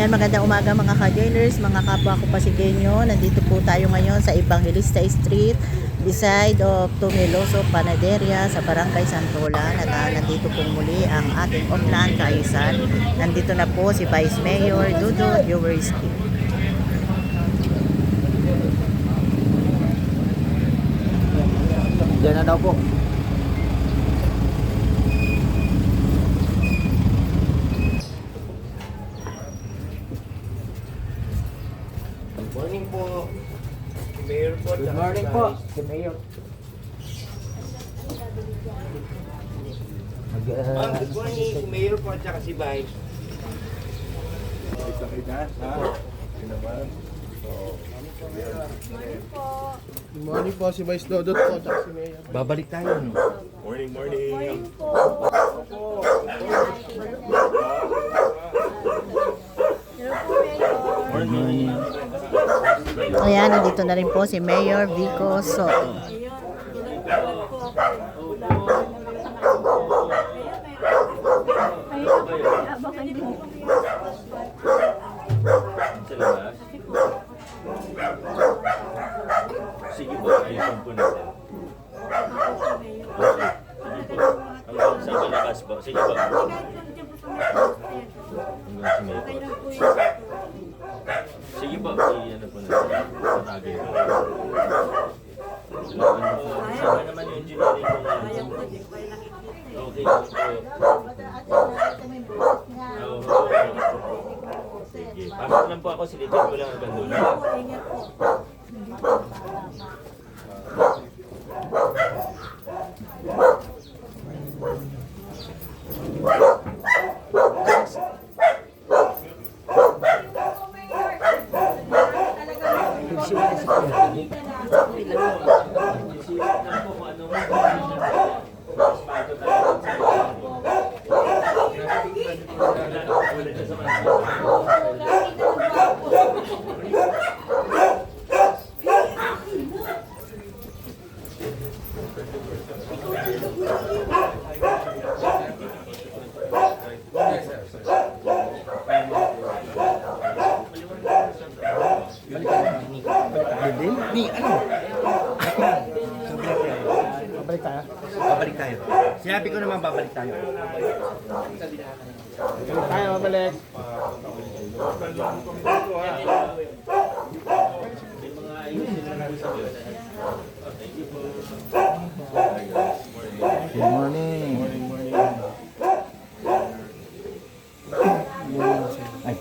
Yan, magandang umaga mga ka-joiners, mga kapwa ko Pasigueño. Nandito po tayo ngayon sa Evangelista Street, beside of Tumiloso Panaderia sa Barangay Santolan. At nandito po muli ang ating online kaayusan. Nandito na po si Vice Mayor Dudut Jaworski. Diyan na daw po. Morning po. Si Mayor po. Good morning po. Si Mayor. Good morning. Si Mayor po at saka si Vice. Good morning po, si Vice Dodot po, at si Mayor. Babalik tayo, no? Morning, morning. Morning. Ayan, nandito na rin po si Mayor Vico Soto. Sige po, ayun po natin. Hanggang sa malakas po. Sige po. Sige po, ano po natin. Patagay po. Sama naman yung engineering po natin. Okay po. Sige. Pasok lang po ako, silitin ko lang hanggang doon. Ni, ano? Babalik tayo. Babalik tayo. Sinabi ko naman babalik tayo. Babalik tayo, babalik. Good morning. Ay,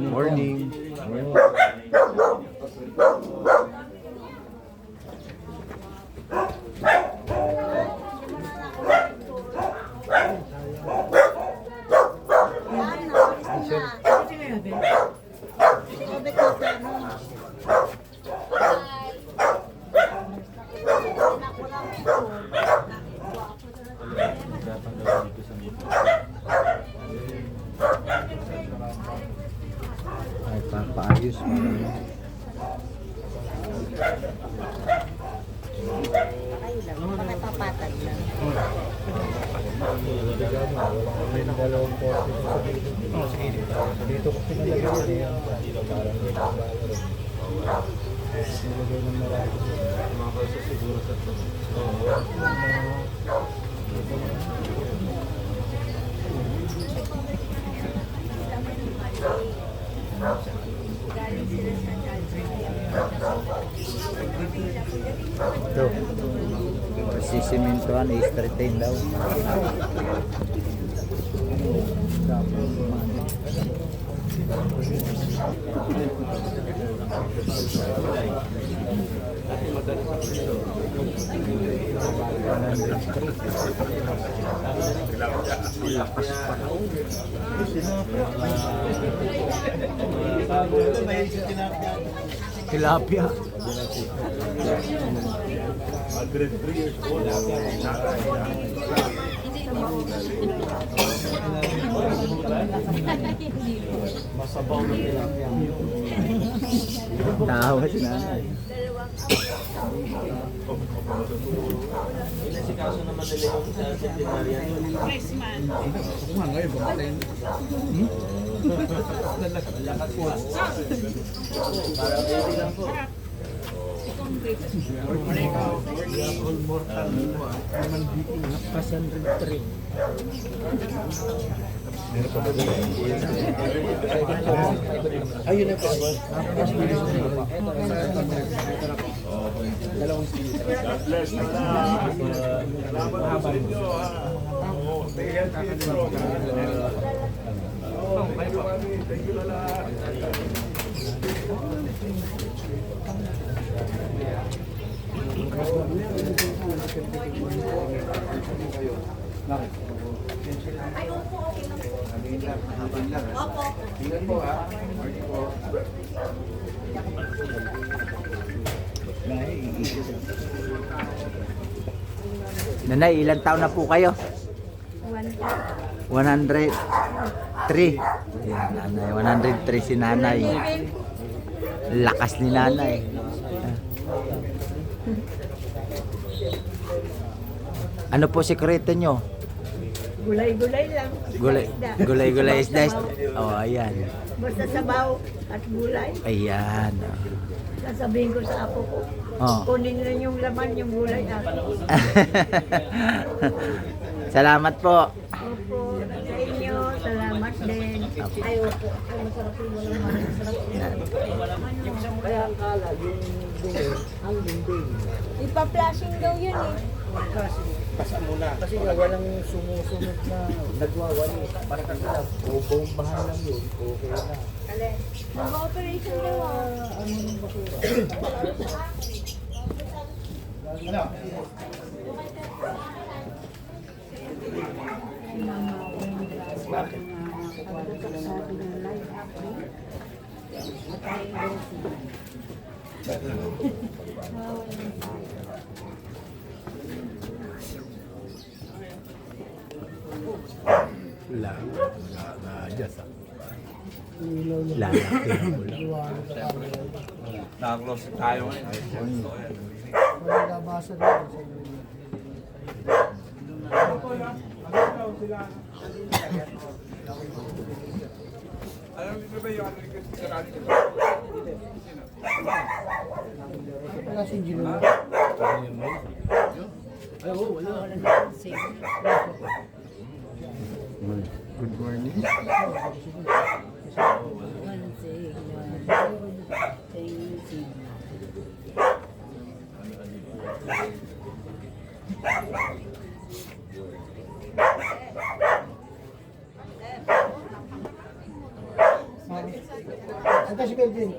Morning. ay, paayos mo. Ayun lang, mga papatag lang. May dalawang portion sa dito. Dito ko pinalagay yan. Nilagay ng marami. Mga kasi siguro sa ito. sisimintuhan, i-straighten daw. Tilapia. Tawa si nanay. Inasikaso naman nila yung sa centenarian. Para ready lang po. Ayun na po. Nanay, ilang taon na po kayo? 103. Yan, nanay. 103 si nanay. Lakas ni nanay. Ano po sekreto nyo? Gulay-gulay lang. Gulay isda. Oh, ayan. Basta sabaw at gulay. Ayan. Sasabihin ko sa apo ko. Oh. Kunin na yung laman, yung gulay ako. Salamat po. Opo, sa inyo. Salamat din. Ay, opo. Ay, masarap yung laman. Masarap. Kaya akala yung dingding, ang dingding. Ipa-flashing daw yun eh. Pasa muna. Kasi nga walang sumusunod na nagwawali. Para kanila, bubombahan lang yun. Okay na. Mag-operation daw ah. Lalaki. Nakaklose tayo ngayon. Nabasa na. Good morning. Ito si Kelvin.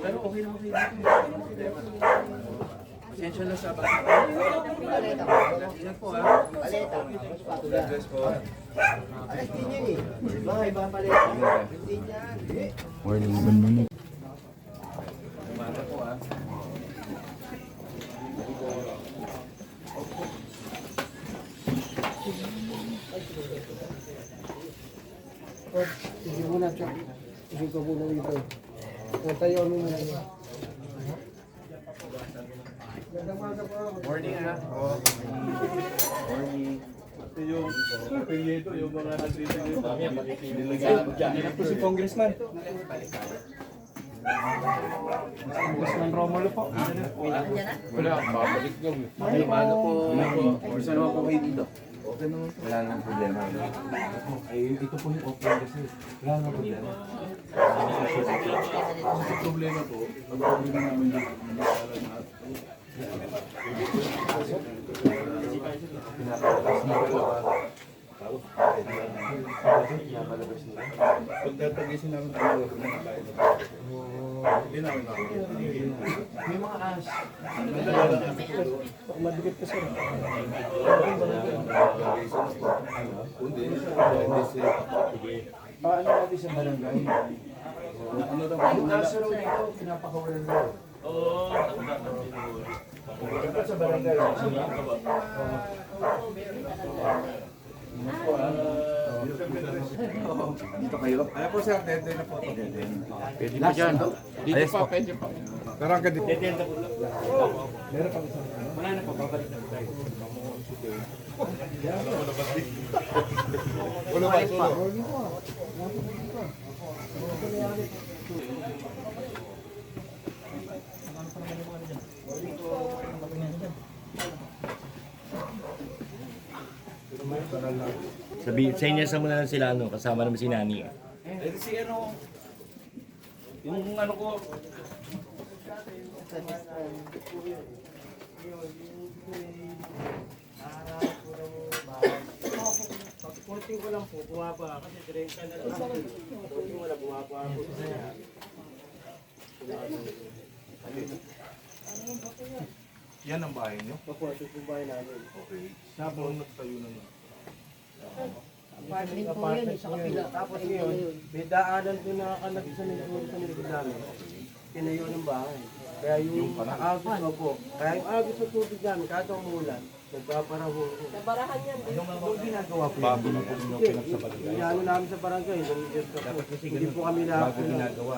Pero okay naman kayo dito. Pasensya na sa bata. Yan po ha. Address po. Morning, good morning. Bata po ha. Sige muna, Chok. Sige ko muna ito. Tayo mo muna. Morning ha. Morning. Ito yung apelyido, yung mga nilagyan. Yan po si Congressman. Congressman Romulo po. Wala, babalik lang. Ay, paano po? Saan naman po kayo dito? Okay naman po. Wala nang problema. Ay, ito po yung offline kasi. Wala nang problema. Ang problema po, ang problema namin na pinapalabas na pinapalabas nila. Pagtapagisin namin tayo, hindi namin may mga as. Madikit ka sir. Paano natin sa barangay? Ano daw po nila? Pinapakawalan daw. Oo. Dapat sa barangay. Dito kayo. Ayaw po sir, dede na po. Pwede pa dyan. Dito pa, pwede pa. Karang ka dito. Dede na po. Meron pa isang. Wala na po, babalik na tayo. Wala pa. Sabi, sa inyo sa muna sila ano, kasama naman si Nani. Eh si ano, yung ano ko, Konting ko lang po, bumaba kasi 30 na lang. Konting wala bumaba ako sa yan ang bahay niyo? Opo, ito po bahay namin. Okay. Sabon nagtayo na nun. Apartment po yun, sa kapila. Tapos ngayon, may daanan doon na anak sa niligid namin. Tinayo ng bahay. Kaya yung agos po, kaya yung agos sa tubig namin, kada umulan, nagpaparaho. Nabarahan yan. Yung ginagawa po yun. Yung ano namin sa barangay, hindi po kami na ginagawa.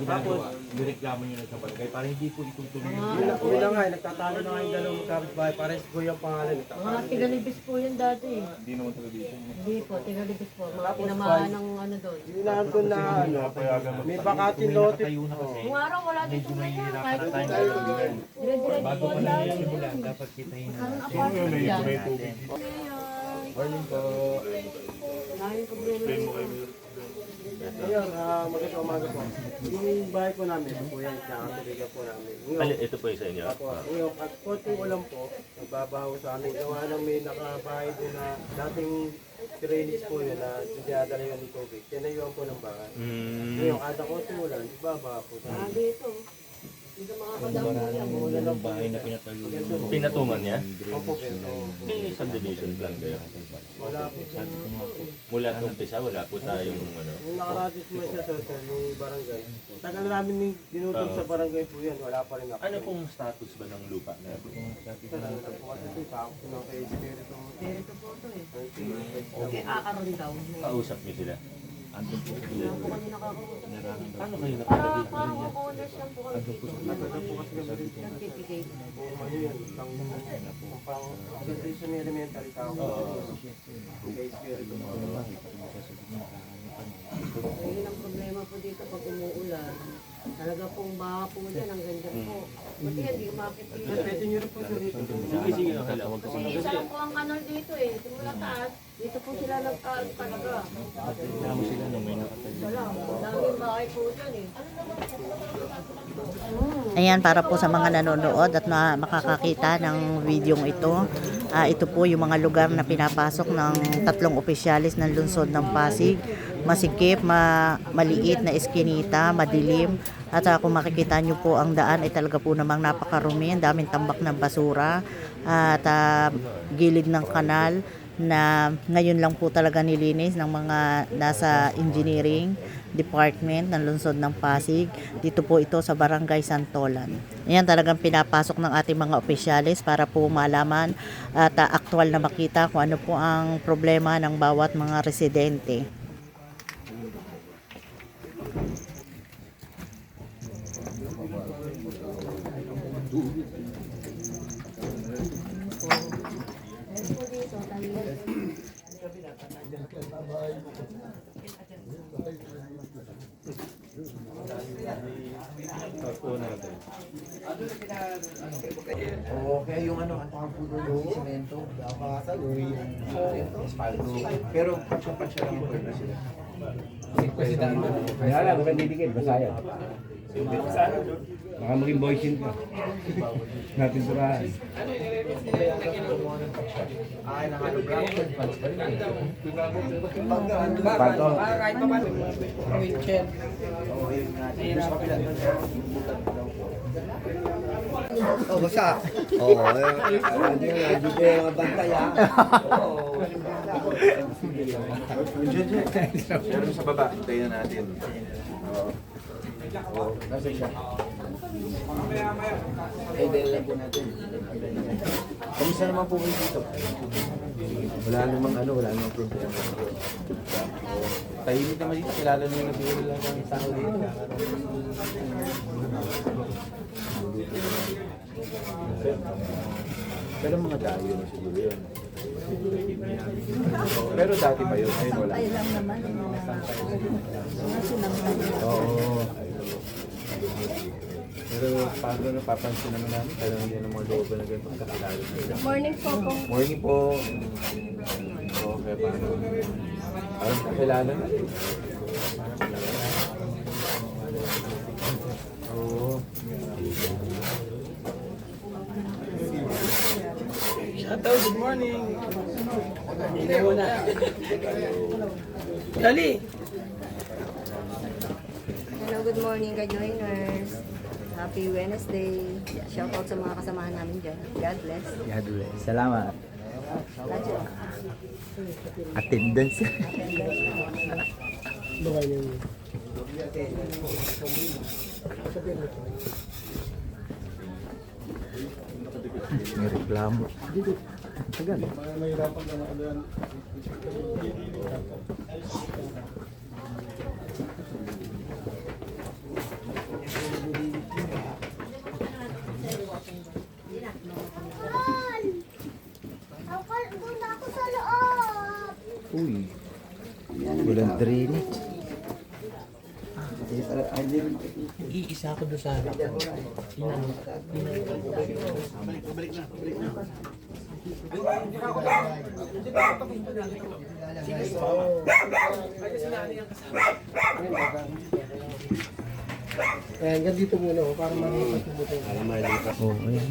Tapos, nireklamo nyo na sa barangay para hindi po itutuloy. Yun na nga, nagtatalo na nga yung dalawang kapitbahay para sa Goy ang pangalan. Mga tigalibis po yun dati. Hindi naman television. Hindi po, tigalibis po. Mga tinamaan ng ano doon. Yun na doon na ano, may bakating lote. Kung araw wala dito ngayon, kahit ito ngayon. Dire-diretso po lang. Dapat kita yun. Anong apartment yan? Morning po. Maraming problema. Ngayon, magandang umaga po. Yung bahay po namin, po yan, nakakaliga po namin. Ngayon, Ito po yung sa inyo. ako, ngayon, at konting ulam po, nagbabaho sa amin. Gawa lang may nakabahay doon na dating trainees po yun na dinadala yun ng tubig. Tinayuan po ng bahay. Ngayon, kada konting ulan, babaho po sa amin. Dito. Dito makakadamo yan. Wala lang po. Bahay na pinatalunan. Pinatungan niya? Opo, pero May subdivision plan kayo. wala po sa Mula nung umpisa, wala po tayong ano. yung nakaratis mo siya sa yung barangay. Tagal namin dinutog sa barangay po yan, wala pa rin ako. Ano pong status ba ng lupa na ito? Talaga po kasi ito, ako po ng kay Espiritu. Dito po ito eh. May aakaroon daw. Kausap niyo sila? Andun po sila. Ako kami nakakausap. Paano kayo Para nakapagay? parang owners lang po kami. Tagal po kasi kami dito. Certificate. Po, ano yun, pang education elementary tao. Kay Espiritu. Yun ang problema po dito pag umuulan. Talaga pong baha po dyan, ang ganda po. Pati yan, di umakit dito. Pwede nyo rin po sa dito. Sige, sige. Huwag kasi. Kasi isa lang po ang kanal dito eh. Simula taas, dito po sila nagkaan talaga. Reklamo sila nung may nakatayo. Wala, daming bahay po dyan eh. Ayan, para po sa mga nanonood at makakakita ng videong ito. Ito po yung mga lugar na pinapasok ng tatlong opisyalis ng lungsod ng Pasig. Masikip, maliit na eskinita, madilim. At kung makikita nyo po ang daan ay talaga po namang napakarumi. Ang daming tambak ng basura at gilid ng kanal na ngayon lang po talaga nilinis ng mga nasa engineering department ng lungsod ng Pasig. Dito po ito sa Barangay Santolan. Ayan, talagang pinapasok ng ating mga opisyalis para po malaman at aktual na makita kung ano po ang problema ng bawat mga residente. Oo, kaya yung ano, ang tawag po doon, yung semento, espaldo. Pero pansya lang po na sila. Kaya lang, kung didikit, basa yan. Baka maging boysin ka. Natin surahan. Ay, nakalubrang. Pato. Oo, yun nga. Gusto ko pila doon. Oh, basta. Oo, hindi yung mga bantay ha. Oo. Meron sa baba, tayo natin. Eh, dahil lang po natin. Kamusta naman po kayo dito? Wala namang problema. Tahimik naman dito, kilala nyo na siguro lang ang tao dito. Pero mga dayo na siguro yun. Pero dati pa yun, ngayon wala. Ay lang naman. Oo. Pero paano napapansin naman namin, talagang yan ang mga loob na ganito, kakilala nila. Morning po po. Morning po. Okay, paano? Parang kakilala na. Oo. Shoutout, good morning. Hindi mo na. Dali. Hello, good morning ka joiners. Happy Wednesday. Shout out sa mga kasamahan namin dyan. God bless. God bless. Salamat. Attendance. May reklamo. Tagal. Ako sa loob. Uy. Walang drainage. Iisa ako doon sa harapan. Kaya hanggang dito muna oh, para malipas yung buto. Oh, ayan.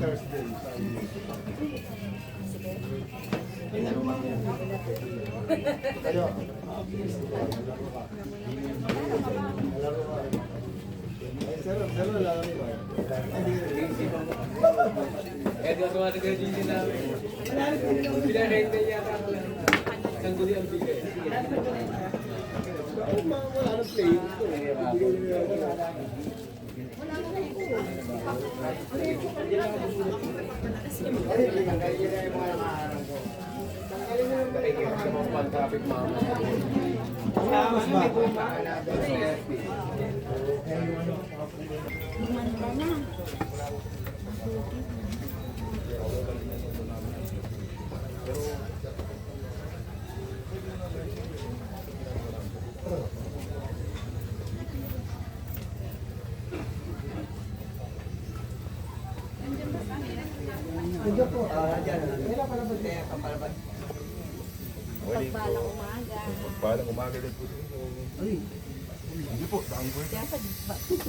Pagbalang umaga. Parang umaga din po.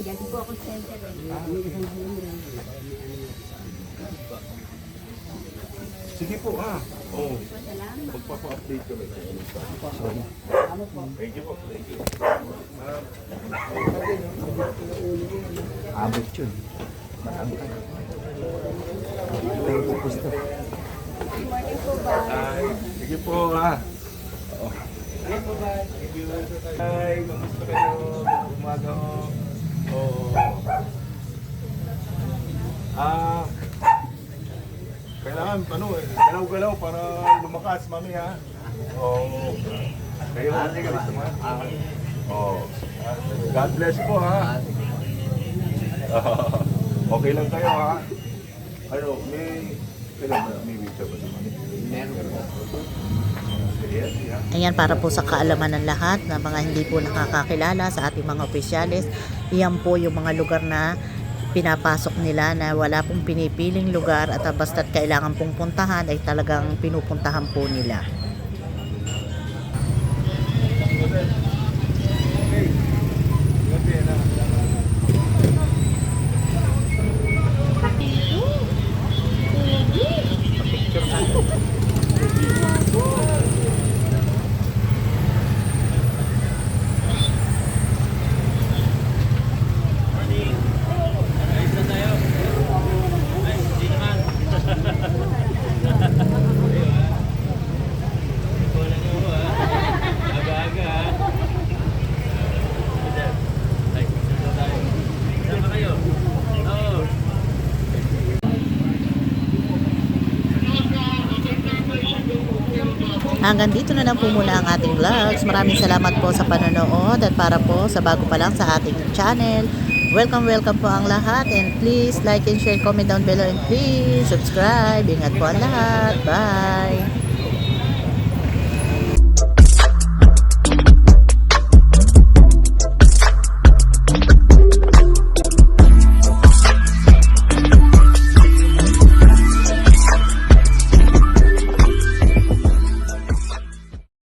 Diyan po ako center eh. Sige po Oo. Magpapa-update kami. Thank you po. Thank you. Abot yun. Matangkad. Ito yung gusto. Morning po ba? Sige po Hi, kamusta kayo? Umaga ho. Oo. Kailangan galaw-galaw para lumakas, mami ha. Oo. Kayo, God bless po ha. Okay lang kayo ha. Ano, may picture ba naman? Meron. Ayan, para po sa kaalaman ng lahat na mga hindi po nakakakilala sa ating mga opisyalis, iyan po yung mga lugar na pinapasok nila na wala pong pinipiling lugar at basta't kailangan pong puntahan ay talagang pinupuntahan po nila. Hanggang dito na lang po muna ang ating vlogs. Maraming salamat po sa panonood at para po sa bago pa lang sa ating channel. Welcome po ang lahat and please like and share, comment down below and please subscribe. Ingat po ang lahat. Bye!